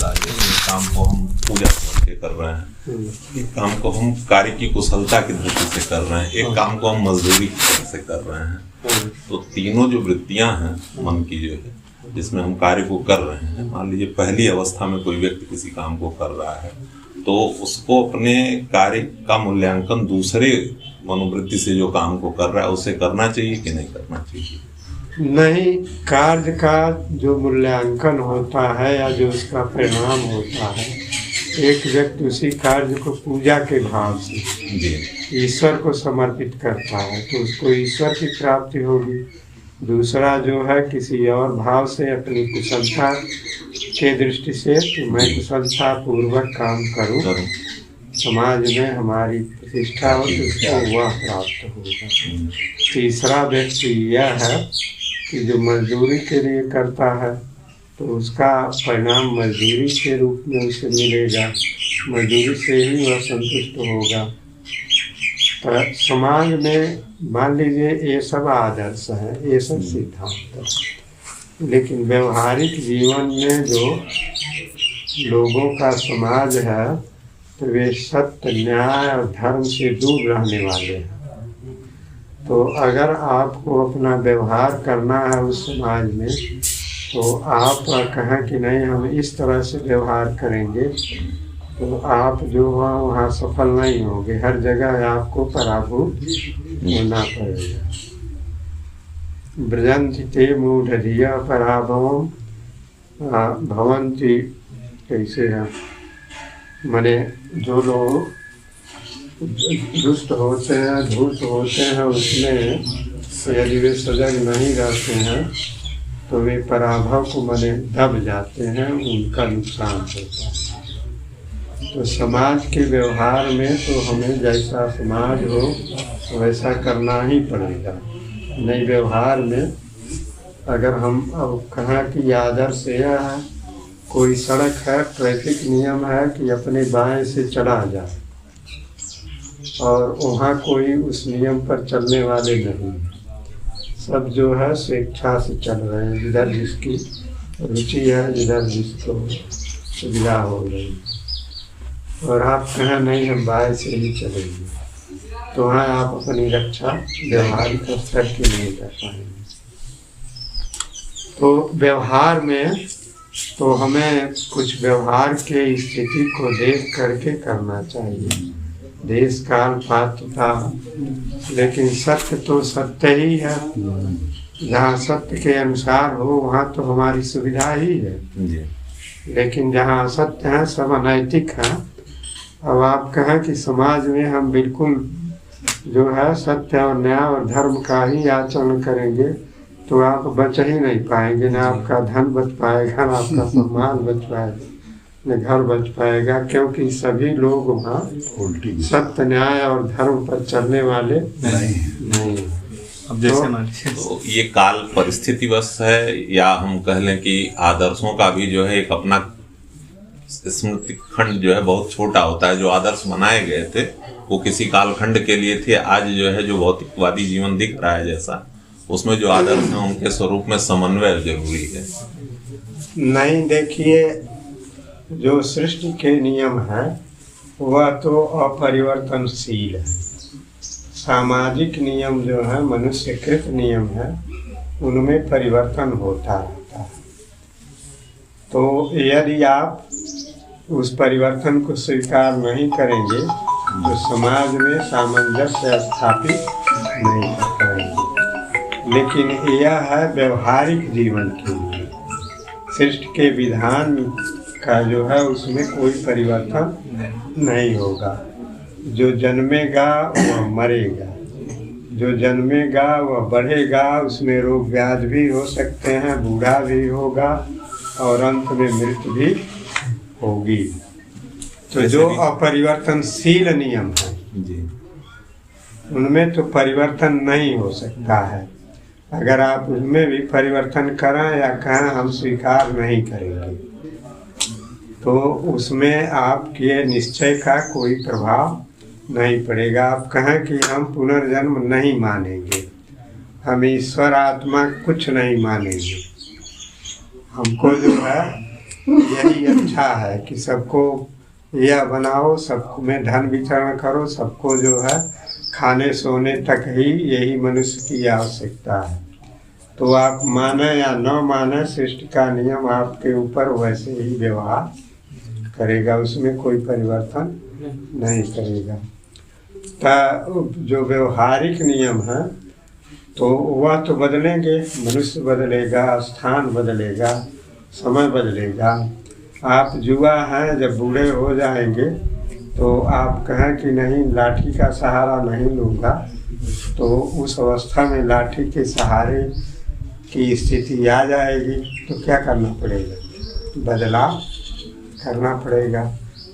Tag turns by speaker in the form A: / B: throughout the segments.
A: बताइए, ये काम को हम पूजा समझ के कर रहे हैं, एक काम को हम कार्य की कुशलता की दृष्टि से कर रहे हैं, एक काम को हम मजदूरी की तरह से कर रहे हैं। तो तीनों जो वृत्तियां हैं मन की जो है, जिसमें हम कार्य को कर रहे हैं, मान लीजिए पहली अवस्था में कोई व्यक्ति किसी काम को कर रहा है तो उसको अपने कार्य का मूल्यांकन दूसरे मनोवृत्ति से जो काम को कर रहा है उससे करना चाहिए कि नहीं करना चाहिए?
B: नहीं, कार्य का जो मूल्यांकन होता है या जो उसका परिणाम होता है, एक व्यक्ति उसी कार्य को पूजा के भाव से ईश्वर को समर्पित करता है तो उसको ईश्वर की प्राप्ति होगी। दूसरा जो है किसी और भाव से अपनी कुशलता के दृष्टि से तो मैं कुशलता पूर्वक काम करूं, समाज में हमारी प्रतिष्ठा हो तो उसको वह प्राप्त होगा। तीसरा व्यक्ति यह है कि जो मजदूरी के लिए करता है तो उसका परिणाम मजदूरी के रूप में उसे मिलेगा, मजदूरी से ही वह संतुष्ट होगा। तो समाज में मान लीजिए ये सब आदर्श है, ये सब सिद्धांत है, लेकिन व्यवहारिक जीवन में जो लोगों का समाज है तो वे सत्य, न्याय और धर्म से दूर रहने वाले हैं। तो अगर आपको अपना व्यवहार करना है उस समाज में तो आप कहें कि नहीं हम इस तरह से व्यवहार करेंगे तो आप जो वहाँ सफल नहीं होंगे, हर जगह आपको पराभूत होना पड़ेगा। ब्रजंति ते मूढ़धिया पराभवम भवंति, कैसे है माने जो लोग दुष्ट होते हैं, धूर्त होते हैं, उसमें यदि वे सजग नहीं रहते हैं तो वे पराभव को माने दब जाते हैं, उनका नुकसान होता है। तो समाज के व्यवहार में तो हमें जैसा समाज हो वैसा करना ही पड़ेगा। नई व्यवहार में अगर हम अब कहाँ की आदर्श यह है, कोई सड़क है, ट्रैफिक नियम है कि अपने बाएं से चला जाए और वहाँ कोई उस नियम पर चलने वाले नहीं, सब जो है स्वेच्छा से चल रहे हैं, जिधर जिसकी रुचि है, जिधर जिसको सुविधा हो रही। और आप कहें नहीं हम बाएं से ही चलेंगे तो वहाँ आप अपनी रक्षा व्यवहारिक स्तर की नहीं कर पाएंगे। तो व्यवहार में तो हमें कुछ व्यवहार के स्थिति को देख करके करना चाहिए, देश काल पात्रता, लेकिन सत्य तो सत्य ही है। जहाँ सत्य के अनुसार हो वहाँ तो हमारी सुविधा ही है, लेकिन जहाँ असत्य है सब अनैतिक है। अब आप कहें कि समाज में हम बिल्कुल जो है सत्य और न्याय और धर्म का ही आचरण करेंगे तो आप बच ही नहीं पाएंगे, ना आपका धन बच पाएगा, ना आपका सम्मान बच पाएगा, न घर बच पाएगा, क्योंकि सभी लोग वहाँ सत्य, न्याय और धर्म पर चलने वाले नहीं।
A: अब जैसे तो ये काल परिस्थिति बस है, या हम कह लें कि आदर्शों का भी जो है एक अपना स्मृति खंड जो है बहुत छोटा होता है। जो आदर्श बनाए गए थे वो किसी कालखंड के लिए थे। आज जो है जो भौतिकवादी जीवन दिख रहा है जैसा, उसमें जो आदर्श हैं उनके स्वरूप में समन्वय जरूरी है।
B: नहीं, देखिए जो सृष्टि के नियम है वह तो अपरिवर्तनशील है। सामाजिक नियम जो है, मनुष्यकृत नियम है, उनमें परिवर्तन होता रहता है। तो यदि आप उस परिवर्तन को स्वीकार नहीं करेंगे तो समाज में सामंजस्य स्थापित नहीं कर पाएंगे। लेकिन यह है व्यवहारिक जीवन के लिए, सृष्टि के विधान का जो है उसमें कोई परिवर्तन नहीं होगा। जो जन्मेगा वह मरेगा, जो जन्मेगा वह बढ़ेगा, उसमें रोग व्याधि भी हो सकते हैं, बूढ़ा भी होगा और अंत में मृत्यु भी होगी। तो जो अपरिवर्तनशील नियम है उनमें तो परिवर्तन नहीं हो सकता है। अगर आप उनमें भी परिवर्तन करें या कहें हम स्वीकार नहीं करेंगे तो उसमें आपके निश्चय का कोई प्रभाव नहीं पड़ेगा। आप कहें कि हम पुनर्जन्म नहीं मानेंगे, हम ईश्वर आत्मा कुछ नहीं मानेंगे, हमको जो है यही अच्छा है कि सबको यह बनाओ, सबको में धन वितरण करो, सबको जो है खाने सोने तक ही यही मनुष्य की आवश्यकता है। तो आप माने या न माने, सृष्टि का नियम आपके ऊपर वैसे ही व्यवहार करेगा, उसमें कोई परिवर्तन नहीं करेगा। जो व्यवहारिक नियम है तो वह तो बदलेंगे, मनुष्य बदलेगा, स्थान बदलेगा, समय बदलेगा। आप युवा हैं, जब बूढ़े हो जाएंगे तो आप कहें कि नहीं लाठी का सहारा नहीं लूँगा, तो उस अवस्था में लाठी के सहारे की स्थिति आ जाएगी, तो क्या करना पड़ेगा? बदलाव करना पड़ेगा।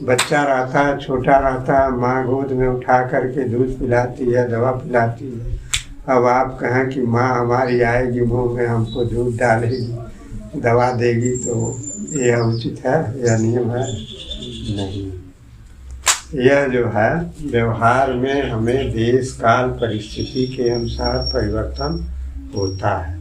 B: बच्चा रहता है, छोटा रहता है, माँ गोद में उठा करके दूध पिलाती है, दवा पिलाती है। अब आप कहें कि माँ हमारी आएगी, मुँह में हमको दूध डालेगी, दवा देगी, तो यह उचित है? यह नियम है? नहीं। यह जो है व्यवहार में हमें देश काल परिस्थिति के अनुसार परिवर्तन होता है।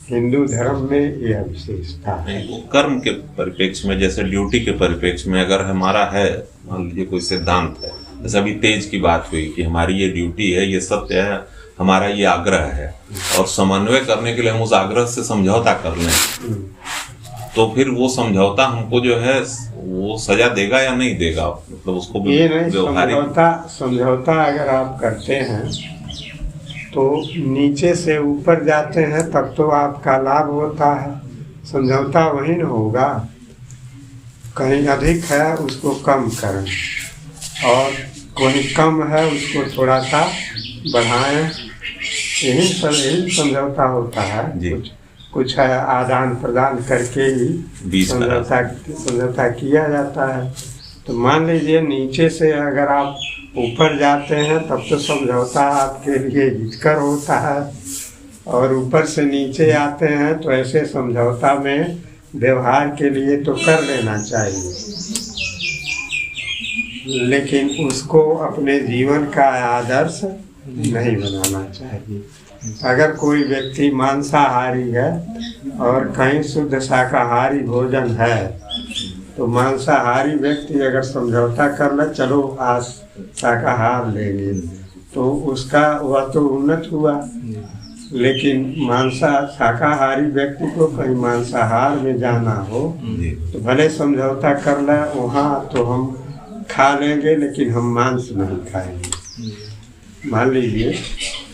B: हिंदू धर्म में यह विशेषता है।
A: वो कर्म के परिप्रेक्ष्य में, जैसे ड्यूटी के परिप्रेक्ष्य में अगर हमारा है, मान लीजिए कोई सिद्धांत है, जैसे अभी तेज की बात हुई कि हमारी ये ड्यूटी है, ये सत्य है, हमारा ये आग्रह है, और समन्वय करने के लिए हम उस आग्रह से समझौता कर लें, तो फिर वो समझौता हमको जो है वो सजा देगा या नहीं देगा? मतलब उसको
B: ये नहीं, समझौता अगर आप करते हैं तो नीचे से ऊपर जाते हैं तब तो आपका लाभ होता है। समझौता वही न होगा, कहीं अधिक है उसको कम करें, और कहीं कम है उसको थोड़ा सा बढ़ाएं, यही समझौता होता है। कुछ है आदान प्रदान करके ही समझौता किया जाता है। तो मान लीजिए नीचे से अगर आप ऊपर जाते हैं तब तो समझौता आपके लिए हितकर होता है, और ऊपर से नीचे आते हैं तो ऐसे समझौता में व्यवहार के लिए तो कर लेना चाहिए, लेकिन उसको अपने जीवन का आदर्श नहीं बनाना चाहिए। अगर कोई व्यक्ति मांसाहारी है और कहीं शुद्ध शाकाहारी भोजन है, तो मांसाहारी व्यक्ति अगर समझौता कर ले, चलो आज शाकाहार लेंगे, तो उसका वह तो उन्नत हुआ। लेकिन शाकाहारी व्यक्ति को कहीं मांसाहार में जाना हो तो भले समझौता कर ले, वहाँ तो हम खा लेंगे लेकिन हम मांस नहीं खाएंगे। मान लीजिए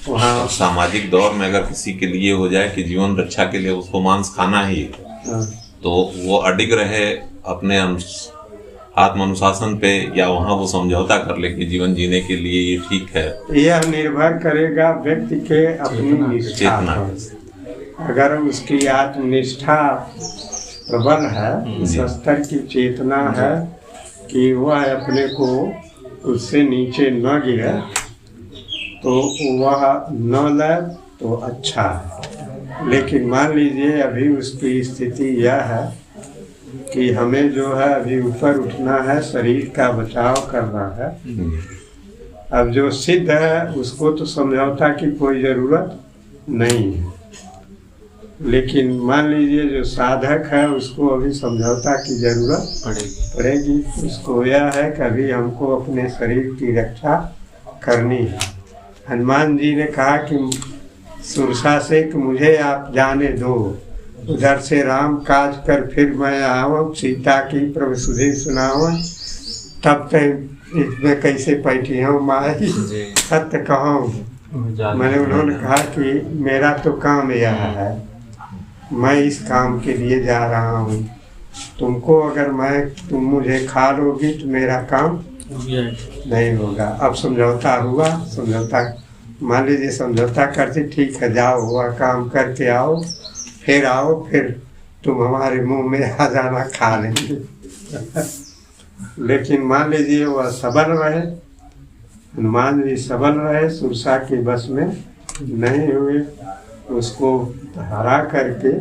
B: वहाँ
A: सामाजिक दौर में अगर किसी के लिए हो जाए कि जीवन रक्षा के लिए उसको मांस खाना ही है, तो वो अडिग रहे अपने आत्म अनुशासन पे, या वहाँ वो समझौता कर ले कि जीवन जीने के लिए ये ठीक है।
B: यह निर्भर करेगा व्यक्ति के अपनी निष्ठा पर। अगर उसकी आत्मनिष्ठा प्रबल है, उस स्तर की चेतना है कि वह अपने को उससे नीचे न गिरे, तो वह न ले तो अच्छा है। लेकिन मान लीजिए अभी उसकी स्थिति यह है कि हमें जो है अभी ऊपर उठना है, शरीर का बचाव करना है। अब जो सिद्ध है उसको तो समझौता की कोई ज़रूरत नहीं है, लेकिन मान लीजिए जो साधक है उसको अभी समझौता की ज़रूरत पड़ेगी। उसको यह है कि अभी हमको अपने शरीर की रक्षा करनी है। हनुमान जी ने कहा कि सुरसा से कि मुझे आप जाने दो, उधर से राम काज कर फिर मैं आऊँ, सीता की प्रभु सुधे सुनाऊँ, तब तक इसमें कैसे बैठी हूँ माई सत्य कहूँ। मैंने उन्होंने कहा कि मेरा तो काम यह है, मैं इस काम के लिए जा रहा हूँ, तुमको अगर तुम मुझे खा लोगी तो मेरा काम नहीं होगा। अब समझौता हुआ, समझौता मान लीजिए समझौता करते, ठीक है जाओ वह काम करके आओ, फिर तुम हमारे मुंह में आ जाना, खा लेंगे। लेकिन मान लीजिए वह सबल रहे, हनुमान जी सबल रहे, सुरसा के बस में नहीं हुए, उसको हरा करके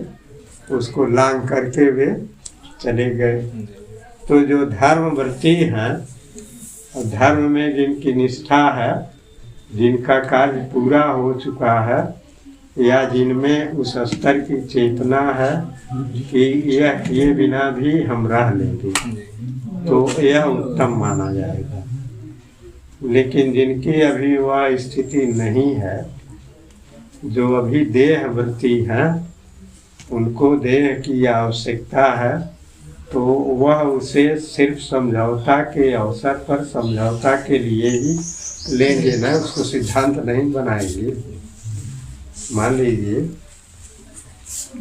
B: उसको लांग करके वे चले गए। तो जो धर्मव्रती हैं, धर्म में जिनकी निष्ठा है, जिनका कार्य पूरा हो चुका है, या जिनमें उस स्तर की चेतना है कि यह किए बिना भी हम रह लेंगे, तो यह उत्तम माना जाएगा। लेकिन जिनकी अभी वह स्थिति नहीं है, जो अभी देह वृत्ति है, उनको देह की आवश्यकता है, तो वह उसे सिर्फ समझौता के अवसर पर समझौता के लिए ही लेंगे ना, उसको सिद्धांत नहीं बनाएंगे। मान लीजिए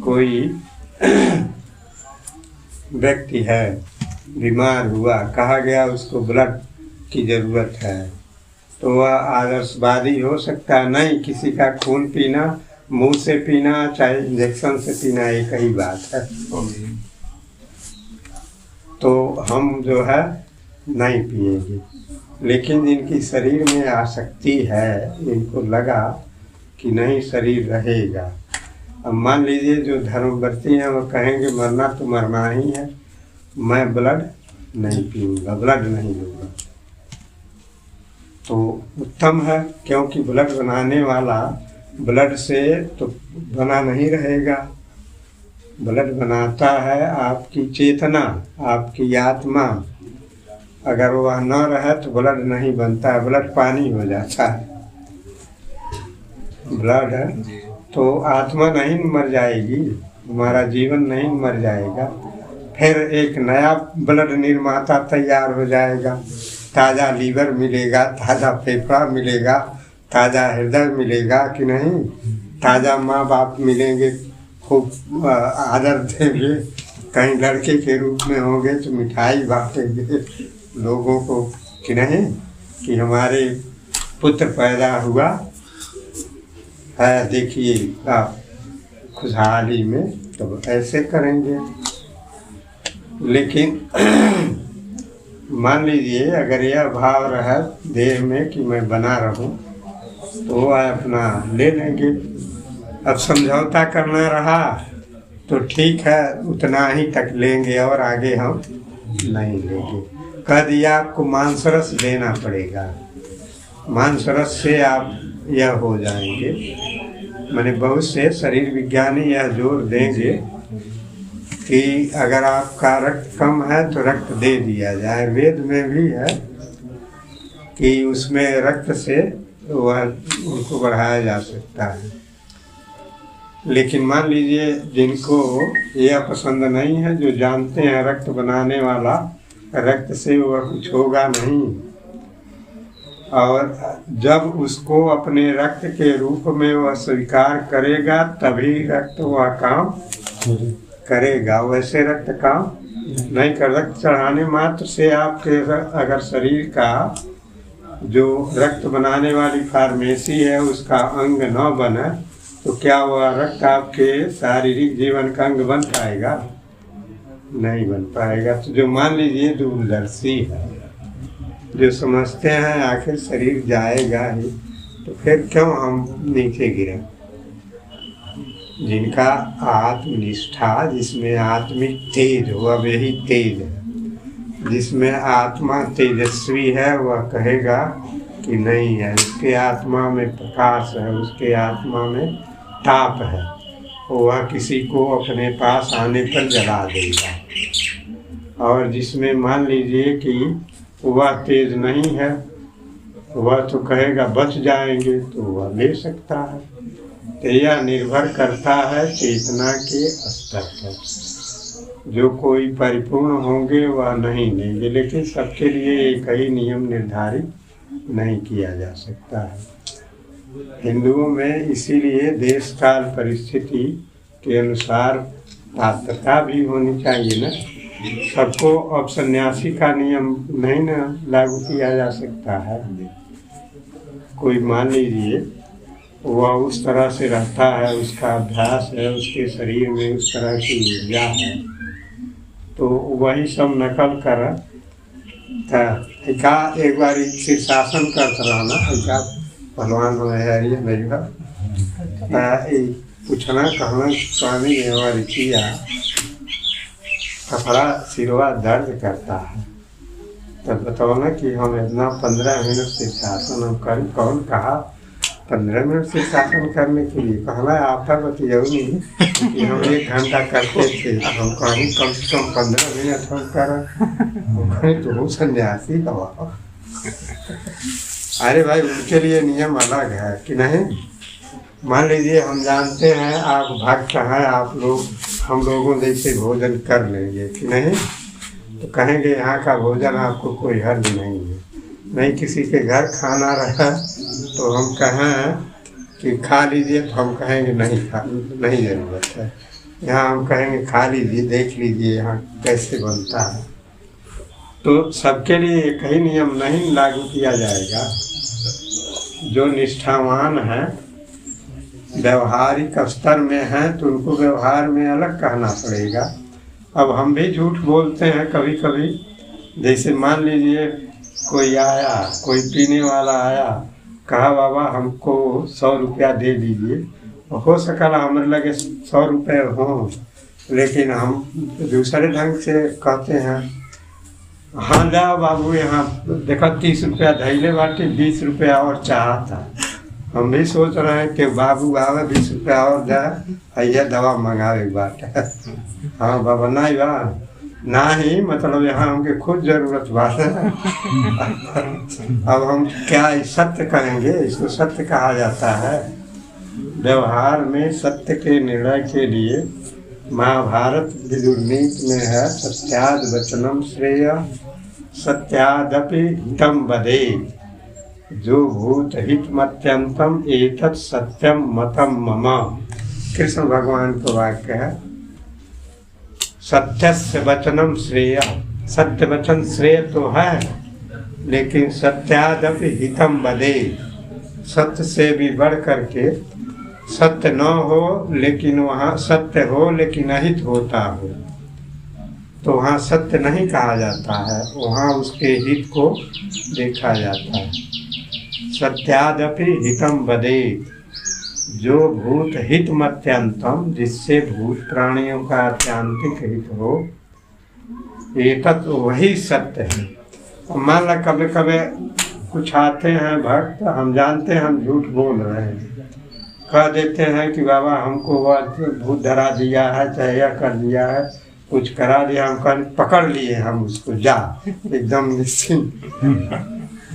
B: कोई व्यक्ति है, बीमार हुआ, कहा गया उसको ब्लड की ज़रूरत है, तो वह आदर्शवादी हो सकता है? नहीं, किसी का खून पीना, मुंह से पीना चाहे इंजेक्शन से पीना, एक ही बात है। तो हम जो है नहीं पिएंगे। लेकिन जिनकी शरीर में आसक्ति है, इनको लगा कि नहीं शरीर रहेगा। अब मान लीजिए जो धर्मवर्ती हैं वो कहेंगे मरना तो मरना ही है, मैं ब्लड नहीं पीऊँगा, ब्लड नहीं लूँगा, तो उत्तम है। क्योंकि ब्लड बनाने वाला ब्लड से तो बना नहीं रहेगा। ब्लड बनाता है आपकी चेतना, आपकी आत्मा। अगर वह न रहे तो ब्लड नहीं बनता है, ब्लड पानी हो जाता है। ब्लड है तो आत्मा नहीं मर जाएगी, हमारा जीवन नहीं मर जाएगा। फिर एक नया ब्लड निर्माता तैयार हो जाएगा, ताज़ा लीवर मिलेगा, ताज़ा फेफड़ा मिलेगा, ताज़ा हृदय मिलेगा कि नहीं, ताज़ा माँ बाप मिलेंगे, खूब आदर देंगे, कहीं लड़के के रूप में होंगे तो मिठाई बांटेंगे लोगों को कि नहीं, कि हमारे पुत्र पैदा हुआ है, देखिए आप खुशहाली में, तो ऐसे करेंगे। लेकिन मान लीजिए अगर यह भाव रहा देह में कि मैं बना रहूं, तो वह अपना ले लेंगे। अब समझौता करना रहा तो ठीक है, उतना ही तक लेंगे और आगे हम नहीं लेंगे। कह दिया आपको मांसरस देना पड़ेगा, मांसरस से आप यह हो जाएंगे। मैंने बहुत से शरीर विज्ञानी यह जोर देंगे कि अगर आपका रक्त कम है तो रक्त दे दिया जाए। वेद में भी है कि उसमें रक्त से वह उनको बढ़ाया जा सकता है। लेकिन मान लीजिए जिनको यह पसंद नहीं है, जो जानते हैं रक्त बनाने वाला रक्त से वह कुछ होगा नहीं, और जब उसको अपने रक्त के रूप में वह स्वीकार करेगा तभी रक्त वह काम करेगा। वैसे रक्त काम नहीं कर, रक्त चढ़ाने मात्र से आपके अगर शरीर का जो रक्त बनाने वाली फार्मेसी है उसका अंग न बने तो क्या वह रक्त आपके शारीरिक जीवन का अंग बन पाएगा? नहीं बन पाएगा। तो जो मान लीजिए दूरदर्शी है, जो समझते हैं आखिर शरीर जाएगा ही, तो फिर क्यों हम नीचे गिरे? जिनका आत्मनिष्ठा, जिसमें आत्मिक तेज हो, अब यही तेज है, जिसमें आत्मा तेजस्वी है, वह कहेगा कि नहीं है, उसके आत्मा में प्रकाश है, उसके आत्मा में ताप है, वह किसी को अपने पास आने पर जला देगा। और जिसमें मान लीजिए कि वह तेज नहीं है, वह तो कहेगा बच जाएंगे, तो वह ले सकता है। तो यह निर्भर करता है चेतना के स्तर पर। जो कोई परिपूर्ण होंगे वह नहीं लेंगे, लेकिन सबके लिए एक ही नियम निर्धारित नहीं किया जा सकता है। हिंदुओं में इसीलिए देश काल परिस्थिति के अनुसार पात्रता भी होनी चाहिए ना। सबको अब सन्यासी का नियम नहीं ना लागू किया जा सकता है। कोई मान लीजिए वह उस तरह से रहता है, उसका अभ्यास है, उसके शरीर में उस तरह की ऊर्जा है, तो वही सब नकल कर एक बार शीर्षासन करता रहना ऐसा पहलवान हो है मेरी पूछना कहना स्वामी ने हमारी किया कपड़ा सिरवा दर्द करता है, तब बताओ ना कि हम इतना 15 मिनट शीर्षासन हम करें। कौन कहा 15 मिनट से शासन करने के लिए कहला आपका बतियाऊ नहीं कि हम 1 घंटा करते थे, हम कहीं कम से कम 15 मिनट हम करें तो सन्यासी हवा। अरे भाई उनके लिए नियम अलग है कि नहीं। मान लीजिए हम जानते हैं आप भक्त हैं, आप लोग हम लोगों जैसे भोजन कर लेंगे कि नहीं, तो कहेंगे यहाँ का भोजन आपको कोई हर्ज नहीं है। नहीं किसी के घर खाना रहा तो हम कहें कि खा लीजिए, तो हम कहेंगे नहीं ज़रूरत है। यहाँ हम कहेंगे खा लीजिए, देख लीजिए यहाँ कैसे बनता है। तो सबके लिए एक ही नियम नहीं लागू किया जाएगा। जो निष्ठावान है, व्यवहारिक स्तर में हैं, तो उनको व्यवहार में अलग कहना पड़ेगा। अब हम भी झूठ बोलते हैं कभी कभी। जैसे मान लीजिए कोई आया, कोई पीने वाला आया, कहा बाबा हमको 100 रुपया दे दीजिए। हो सकला हमारे लगे 100 रुपये हों, लेकिन हम दूसरे ढंग से कहते हैं हाँ जाओ बाबू यहाँ देखा 30 रुपया धैले बाटे, 20 रुपया और चाहता। हम भी सोच रहे हैं कि बाबू आवे 20 रुपया और जाए, यह दवा मंगावे बाटे। हाँ बाबा नहीं बा ना ही, मतलब यहाँ हमके खुद जरूरत बात है। अब हम क्या सत्य कहेंगे, इसको सत्य कहा जाता है। व्यवहार में सत्य के निर्णय के लिए महाभारत विदुरनीति में है, सत्याद वचनम श्रेय सत्यादपि हितम वदेत्, जो भूत हित मत्यंतम एतत् सत्यम मतम मम। कृष्ण भगवान का वाक्य है। सत्यस्य वचनम श्रेय, सत्य वचन श्रेय तो है, लेकिन सत्यादपि हितम वदेत्, सत्य से भी बढ़ करके सत्य न हो लेकिन वहाँ सत्य हो लेकिन अहित होता हो, तो वहाँ सत्य नहीं कहा जाता है, वहाँ उसके हित को देखा जाता है। सत्यादपि हितम वदेत्, जो भूत हित मत्यंतम, जिससे भूत प्राणियों का आत्यांतिक हित हो, एतत् वही सत्य है। मान ला कभी कभी कुछ आते हैं भक्त, हम जानते हैं हम झूठ बोल रहे हैं, कह देते हैं कि बाबा हमको वह भूत धरा दिया है, चाहे यह कर दिया है, कुछ करा दिया, हम कल पकड़ लिए, हम उसको जा एकदम निश्चिंत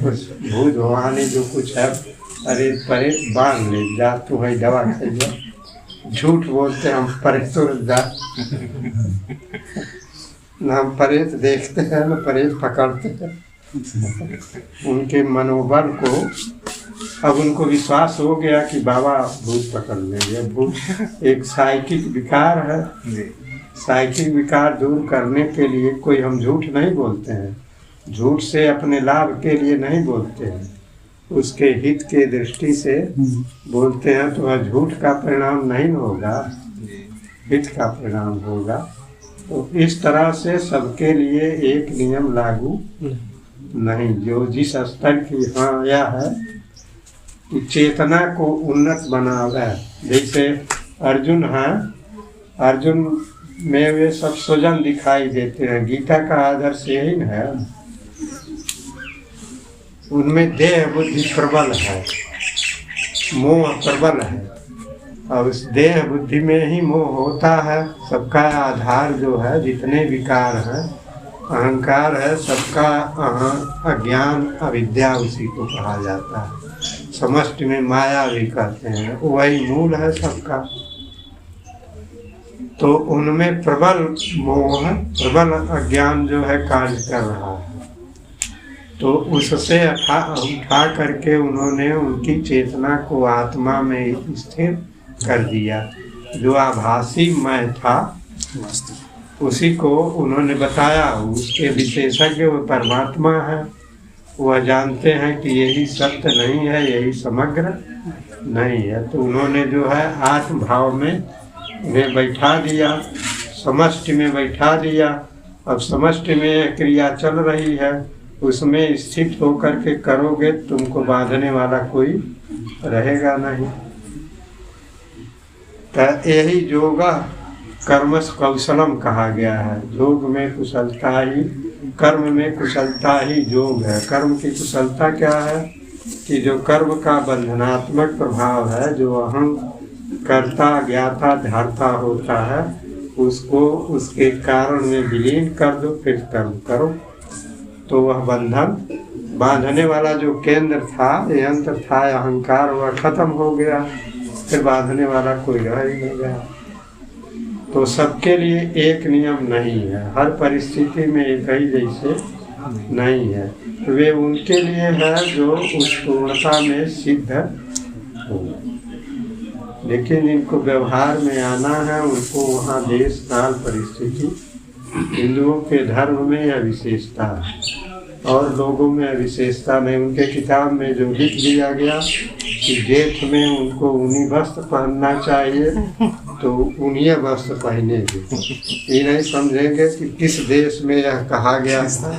B: उस भूत भवानी जो कुछ है अरे परे बांध ले जा, तू है दवा खाइए। झूठ बोलते हम परे तो जा न, हम परेत देखते हैं न परेत पकड़ते हैं। उनके मनोबल को अब उनको विश्वास हो गया कि बाबा भूत पकड़ लेंगे। भूत एक साइकिक विकार है, साइकिक विकार दूर करने के लिए कोई हम झूठ नहीं बोलते हैं, झूठ से अपने लाभ के लिए नहीं बोलते हैं, उसके हित के दृष्टि से बोलते हैं, तो वह झूठ का परिणाम नहीं होगा, हित का परिणाम होगा। तो इस तरह से सबके लिए एक नियम लागू नहीं। जो जिस स्तर की हाँ यह है कि चेतना को उन्नत बनावे, जैसे अर्जुन है, अर्जुन में वे सब स्वजन दिखाई देते हैं। गीता का आदर्श यही है, उनमें देह बुद्धि प्रबल है, मोह प्रबल है, और उस देह बुद्धि में ही मोह होता है। सबका आधार जो है, जितने विकार हैं, अहंकार है, सबका अज्ञान अविद्या उसी को कहा जाता है। समष्टि में माया भी कहते हैं, वही मूल है सबका। तो उनमें प्रबल मोह, प्रबल अज्ञान जो है कार्य कर रहा है, तो उससे उठा करके उन्होंने उनकी चेतना को आत्मा में स्थिर कर दिया। जो आभासी मैं था उसी को उन्होंने बताया, उसके विशेषज्ञ वो परमात्मा है, वह जानते हैं कि यही सत्य नहीं है, यही समग्र नहीं है। तो उन्होंने जो है आत्म भाव में उन्हें बैठा दिया, समष्टि में बैठा दिया। अब समष्टि में क्रिया चल रही है, उसमें स्थित होकर के करोगे, तुमको बांधने वाला कोई रहेगा नहीं। तो यही योग कर्मस कौशलम कहा गया है। योग में कुशलता ही, कर्म में कुशलता ही योग है। कर्म की कुशलता क्या है? कि जो कर्म का बंधनात्मक प्रभाव है, जो अहम कर्ता ज्ञाता धारता होता है, उसको उसके कारण में विलीन कर दो, फिर कर्म करो, तो वह बंधन बांधने वाला जो केंद्र था, यंत्र था, अहंकार, वह खत्म हो गया, फिर बांधने वाला कोई रह ही नहीं गया। तो सबके लिए एक नियम नहीं है, हर परिस्थिति में एक ही जैसे नहीं है। तो वे उनके लिए है जो उस पूर्णता में सिद्ध हो, लेकिन इनको व्यवहार में आना है, उनको वहाँ देश काल परिस्थिति, हिंदुओं के धर्म में यह विशेषता है और लोगों में विशेषता नहीं। उनके किताब में जो लिख दिया गया कि जेठ में उनको ऊनी वस्त्र पहनना चाहिए, तो ऊनी वस्त्र पहनेंगे। ये नहीं समझेंगे कि किस देश में यह कहा गया था।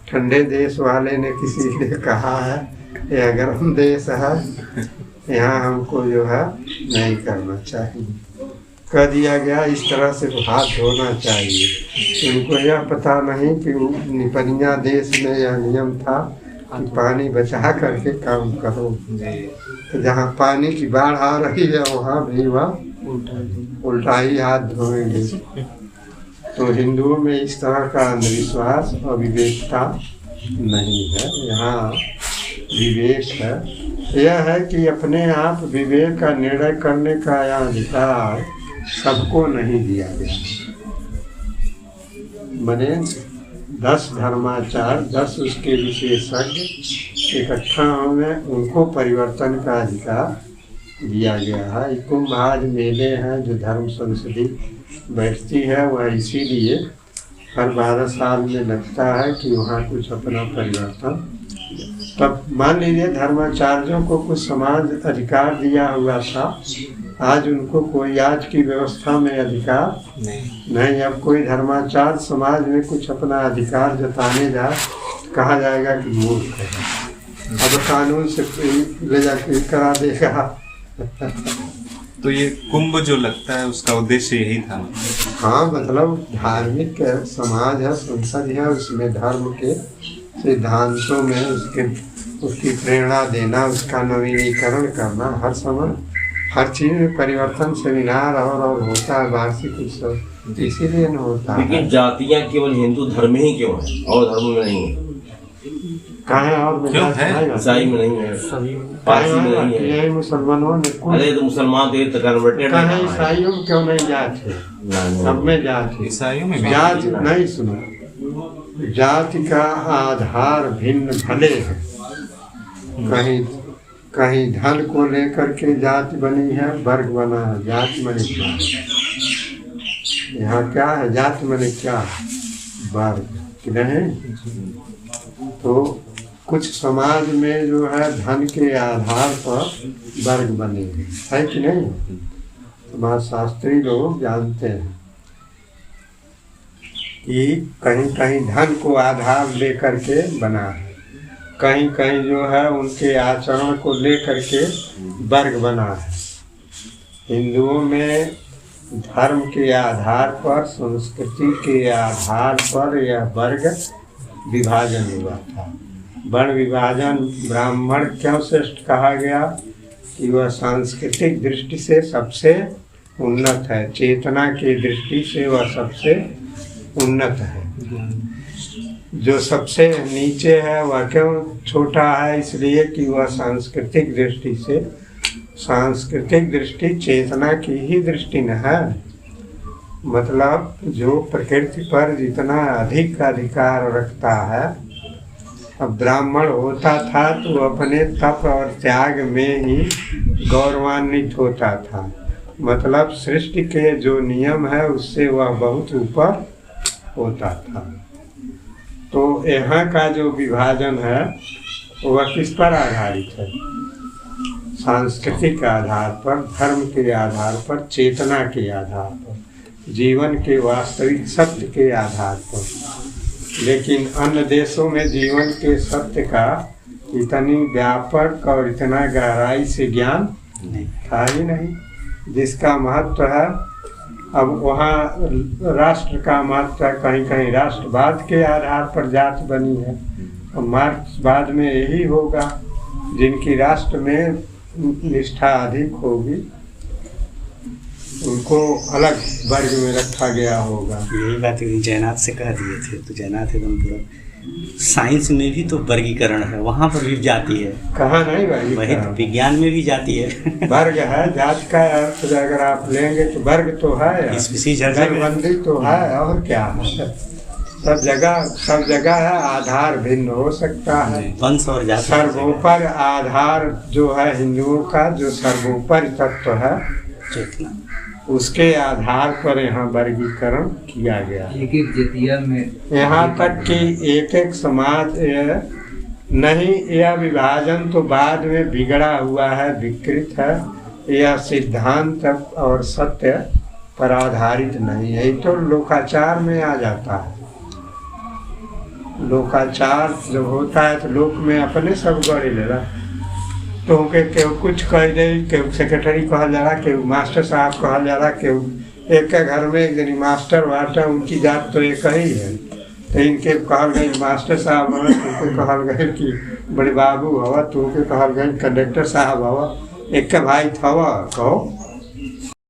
B: ठंडे देश वाले ने किसी ने कहा है, यह गर्म देश है, यहाँ हमको जो है नहीं करना चाहिए, कह दिया गया इस तरह से हाथ धोना चाहिए। उनको यह पता नहीं कि निपनिया देश में यह नियम था कि पानी बचा करके काम करो। तो जहाँ पानी की बाढ़ आ रही है वहाँ भी वह उल्टा ही हाथ धोएंगे। तो हिंदुओं में इस तरह का अंधविश्वास और विवेकता नहीं है। यहाँ विवेक है, यह है कि अपने आप विवेक का निर्णय करने का यह अधिकार सबको नहीं दिया गया। मने 10 धर्माचार, 10 उसके विशेषज्ञ इकट्ठा होंगे, उनको परिवर्तन का अधिकार दिया गया है। कुंभ आज मेले हैं जो धर्म संसदी बैठती है, वह इसीलिए हर 12 साल में लगता है कि वहाँ कुछ अपना परिवर्तन। तब मान लीजिए धर्माचार्यों को कुछ समाज अधिकार दिया हुआ था, आज उनको कोई आज की व्यवस्था में अधिकार नहीं। अब कोई धर्माचार्य समाज में कुछ अपना अधिकार जताने जाए, कहा जाएगा कि मूर्ख है, अब कानून से ले जाके करा देगा।
C: तो ये कुंभ जो लगता है उसका उद्देश्य यही था।
B: हाँ, मतलब धार्मिक समाज है, संसद है, उसमें धर्म के सिद्धांतों में उसकी प्रेरणा देना, उसका नवीनीकरण करना, हर समय हर चीज में परिवर्तन, सेमिनार और होता है वार्षिक उत्सव, इसीलिए न होता है।
D: लेकिन जातियां केवल हिंदू धर्म ही क्यों है और धर्म में नहीं है?
B: कहाँ है और में है?
D: ईसाई में नहीं है, पारसी में नहीं है,
B: यही मुसलमानों में।
D: अरे तो मुसलमान तो कन्वर्टेड है।
B: ईसाइयों में क्यों नहीं जात है? सब में जात है।
C: ईसाइयों में
B: जात नहीं, सुनो, जाति का आधार भिन्न भले है। कहीं धन को लेकर के जाति बनी है, वर्ग बना है, जाति बनी क्या? यहाँ क्या है? जाति बने क्या? वर्ग नहीं। तो कुछ समाज में जो है धन के आधार पर वर्ग बने है कि नहीं? समाज शास्त्री लोग जानते हैं कि कहीं कहीं धन को आधार लेकर के बना है, कहीं कहीं जो है उनके आचरण को लेकर के वर्ग बना है। हिंदुओं में धर्म के आधार पर, संस्कृति के आधार पर यह वर्ग विभाजन हुआ था। वर्ण विभाजन ब्राह्मण क्यों श्रेष्ठ कहा गया? कि वह सांस्कृतिक दृष्टि से सबसे उन्नत है, चेतना की दृष्टि से वह सबसे उन्नत है। जो सबसे नीचे है वह क्यों छोटा है? इसलिए कि वह सांस्कृतिक दृष्टि से, सांस्कृतिक दृष्टि चेतना की ही दृष्टि न है। मतलब जो प्रकृति पर जितना अधिक अधिकार रखता है। अब ब्राह्मण होता था तो अपने तप और त्याग में ही गौरवान्वित होता था। मतलब सृष्टि के जो नियम है उससे वह बहुत ऊपर होता था। तो यहाँ का जो विभाजन है वह किस पर आधारित है? सांस्कृतिक आधार पर, धर्म के आधार पर, चेतना के आधार पर, जीवन के वास्तविक सत्य के आधार पर। लेकिन अन्य देशों में जीवन के सत्य का इतनी व्यापक और इतना गहराई से ज्ञान था ही नहीं जिसका महत्व है। अब वहाँ राष्ट्र का महत्व है, कहीं कहीं राष्ट्रवाद के आधार पर जाति बनी है, और मार्क्सवाद में यही होगा जिनकी राष्ट्र में निष्ठा अधिक होगी उनको अलग वर्ग में रखा गया होगा।
E: यही बात है, जयनाथ से कह दिए थे, तो जयनाथ एकदम पूरा साइंस में भी तो वर्गीकरण है, वहाँ पर भी जाति है।
B: कहाँ नहीं
E: वही तो
B: वर्गीकरण,
E: विज्ञान में भी जाति है।
B: वर्ग है, जात का अर्थ अगर आप लेंगे तो वर्ग तो है,
E: स्पीसीज हर जगह
B: दलबंदी तो है, और क्या है, सब जगह है, आधार भिन्न हो सकता है।
E: वंश और जाति
B: सर्वोपर आधार जो है हिंदुओं का, जो सर्वोपर तत्व है
E: चेतना,
B: उसके आधार पर यहाँ वर्गीकरण किया गया।
F: एक एक जतिया में
B: यहाँ तक कि एक एक समाज नहीं, यह विभाजन तो बाद में बिगड़ा हुआ है, विकृत है, यह सिद्धांत और सत्य पर आधारित नहीं है, ये तो लोकाचार में आ जाता है। लोकाचार जब होता है तो लोक में अपने सब गड़े ले रहा, तो के कुछ कह दे, के सेक्रेटरी कहल जा रहा, के मास्टर साहब कहल जा रहा, के एक के घर में एक जनी मास्टर वाटर, उनकी जात तो एक ही है, तो इनके कहल गए मास्टर साहब हवा, तुमके कहल गए कि बड़े बाबू हवा, तुमके कहल गए कंडक्टर साहब हवा, एक के भाई थवा कहो